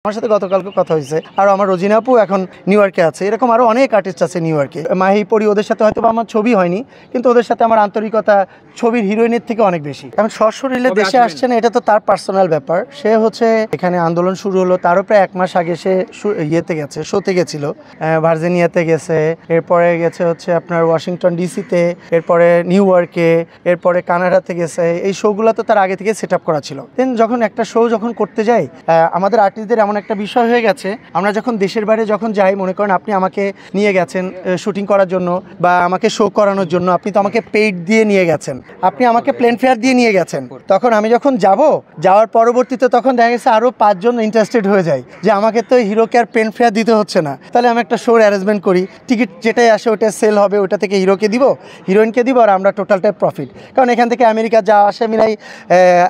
আমার সাথে গতকালকে কথা হয়েছে আর আমার রোজিনা আপু এখন নিউ ইয়র্কে আছে, এরকম আরও অনেক আর্টিস্ট আছে নিউ ইয়র্কে। মাহি পরি ওদের সাথে হয়তো আমার ছবি হয়নি, কিন্তু ওদের সাথে আমার আন্তরিকতা ছবির হিরোইনের থেকে অনেক বেশি। এখন সশরীরে দেশে আসছে না, এটা তো তার পার্সোনাল ব্যাপার। সে হচ্ছে এখানে আন্দোলন শুরু হলো তারও প্রায় 1 মাস আগে সে ইয়েতে গেছে, শোতে গেছিল, ভার্জিনিয়াতে গেছে, এরপরে গেছে হচ্ছে আপনার ওয়াশিংটন ডিসিতে, এরপরে নিউ ইয়র্কে, এরপরে কানাডাতে গেছে। এই শোগুলো তো তার আগে থেকে সেট আপ করা ছিল। দেন যখন একটা শো যখন করতে যাই, আমাদের আর্টিস্টদের এমন একটা বিষয় হয়ে গেছে, আমরা যখন দেশের বাইরে যখন যাই, মনে করেন আপনি আমাকে নিয়ে গেছেন শুটিং করার জন্য বা আমাকে শো করানোর জন্য, আপনি তো আমাকে পেইড দিয়ে নিয়ে গেছেন, আপনি আমাকে প্লেন ফেয়ার দিয়ে নিয়ে গেছেন। তখন আমি যখন যাওয়ার পরবর্তীতে তখন দেখা গেছে আরও 5 জন ইন্টারেস্টেড হয়ে যায় যে আমাকে তো হিরোকে আর প্লেন ফেয়ার দিতে হচ্ছে না, তাহলে আমি একটা শোর অ্যারেঞ্জমেন্ট করি, টিকিট যেটাই আসে ওটা সেল হবে, ওটা থেকে হিরোকে দিব, হিরোইনকে দিব, আর আমরা টোটালটাই প্রফিট। কারণ এখান থেকে আমেরিকা যা আসে মিলাই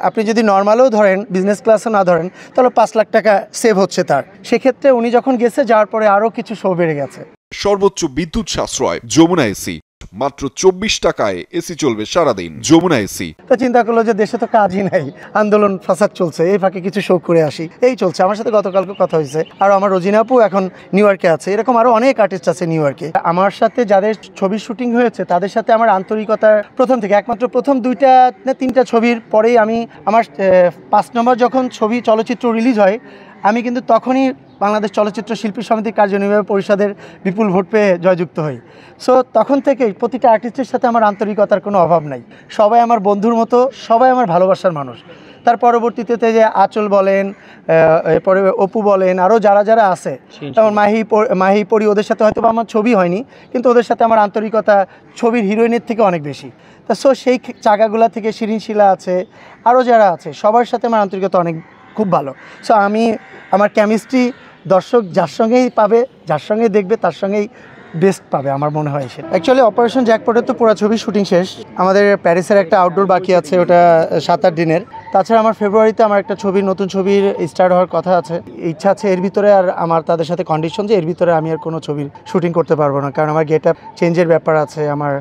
আপনি যদি নর্মালও ধরেন, বিজনেস ক্লাসও না ধরেন, তাহলে 5 লাখ টাকা সেভ হচ্ছে তার। সেক্ষেত্রে উনি যখন গেছে, যাওয়ার পরে আরও কিছু শো বেড়ে গেছে। সর্বোচ্চ বিদ্যুৎ সাশ্রয় যমুনা এসি, মাত্র 24 টাকায় এসি চলবে সারাদিন। যমুনা এসি। তো চিন্তা করলো যে দেশে তো কাজই নাই, আন্দোলন ফাসাদ চলছে, এই ফাঁকে কিছু শো করে আসি, এই চলছে। আমার সাথে গতকালকে কথা হয়েছে আর আমার রোজিনা আপু এখন নিউ ইয়র্কে আছে, এরকম আরও অনেক আর্টিস্ট আছে নিউ ইয়র্কে। আমার সাথে যাদের ছবির শুটিং হয়েছে তাদের সাথে আমার আন্তরিকতার প্রথম থেকে, একমাত্র প্রথম 2টা না 3টা ছবির পরেই আমি আমার 5 নম্বর যখন চলচ্চিত্র রিলিজ হয়, আমি কিন্তু তখনই বাংলাদেশ চলচ্চিত্র শিল্পী সমিতির কার্যনির্বাহী পরিষদের বিপুল ভোট পেয়ে জয়যুক্ত হই। সো তখন থেকেই প্রতিটা আর্টিস্টের সাথে আমার আন্তরিকতার কোনো অভাব নাই, সবাই আমার বন্ধুর মতো, সবাই আমার ভালোবাসার মানুষ। তার পরবর্তীতে যে আঁচল বলেন, এরপরে অপু বলেন, আরও যারা আছে, যেমন মাহি পরি ওদের সাথে হয়তো আমার ছবি হয়নি, কিন্তু ওদের সাথে আমার আন্তরিকতা ছবির হিরোইনের থেকে অনেক বেশি। তা সো সেই জায়গাগুলো থেকে শিরিন শিলা আছে, আরও যারা আছে, সবার সাথে আমার আন্তরিকতা অনেক খুব ভালো। সো আমার কেমিস্ট্রি দর্শক যার সঙ্গেই পাবে, যার সঙ্গে দেখবে, তার সঙ্গেই বেস্ট পাবে আমার মনে হয়। সে অ্যাকচুয়ালি অপারেশন জ্যাকপটের তো পুরো ছবির শুটিং শেষ, আমাদের প্যারিসের একটা আউটডোর বাকি আছে, ওটা 7-8 দিনের। তাছাড়া আমার ফেব্রুয়ারিতে আমার একটা নতুন ছবির স্টার্ট হওয়ার কথা আছে, ইচ্ছা আছে এর ভিতরে। আর আমার তাদের সাথে কন্ডিশন যে এর ভিতরে আমি আর কোনো ছবির শুটিং করতে পারবো না, কারণ আমার গেট আপ চেঞ্জের ব্যাপার আছে, আমার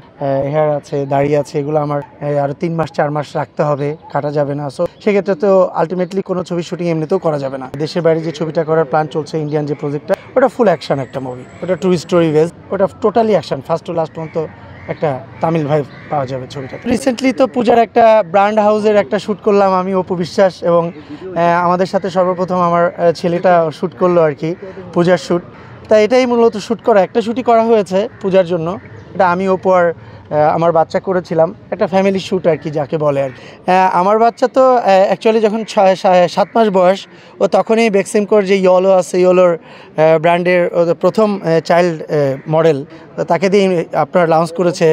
হেয়ার আছে, দাড়ি আছে, এগুলো আমার আরও 3 মাস 4 মাস রাখতে হবে, কাটা যাবে না। সো সেক্ষেত্রে তো আলটিমেটলি কোনো ছবির শুটিং এমনিতেও করা যাবে না। দেশের বাইরে যে ছবিটা করার প্ল্যান চলছে, ইন্ডিয়ান যে প্রজেক্টটা, ওটা ফুল অ্যাকশন একটা মুভি, ওটা ট্রু স্টোরি বেস, ওটা totally action, first to last পর্যন্ত একটা তামিল ভাইব পাওয়া যাবে ছবিটা। রিসেন্টলি তো পূজার একটা ব্র্যান্ড হাউসের একটা শ্যুট করলাম আমি, অপু বিশ্বাস, এবং আমাদের সাথে সর্বপ্রথম আমার ছেলেটা শ্যুট করলো আর কি, পূজার শ্যুট। তাই এটাই মূলত শ্যুট করা, একটা শ্যুটই করা হয়েছে পূজার জন্য, এটা আমি অপু আর আমার বাচ্চা করেছিলাম, একটা ফ্যামিলি শ্যুট আর কি যাকে বলে আর কি। আমার বাচ্চা তো অ্যাকচুয়ালি যখন 7 মাস বয়স, ও তখনই বেক্সিমকোর যে ইয়োলো আছে, ইয়োলোর ব্র্যান্ডের প্রথম চাইল্ড মডেল, তাকে দিয়ে আপনার লঞ্চ করেছে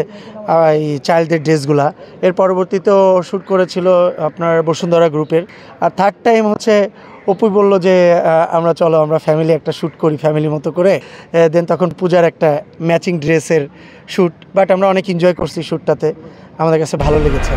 এই চাইল্ডদের ড্রেসগুলা। এর পরবর্তীতেও শ্যুট করেছিল আপনার বসুন্ধরা গ্রুপের। আর থার্ড টাইম হচ্ছে অপুই বললো যে আমরা ফ্যামিলি একটা শ্যুট করি, ফ্যামিলি মতো করে। দেন তখন পূজার একটা ম্যাচিং ড্রেসের শ্যুট, বাট আমরা অনেক এনজয় করছি শ্যুটটাতে, আমাদের কাছে ভালো লেগেছে।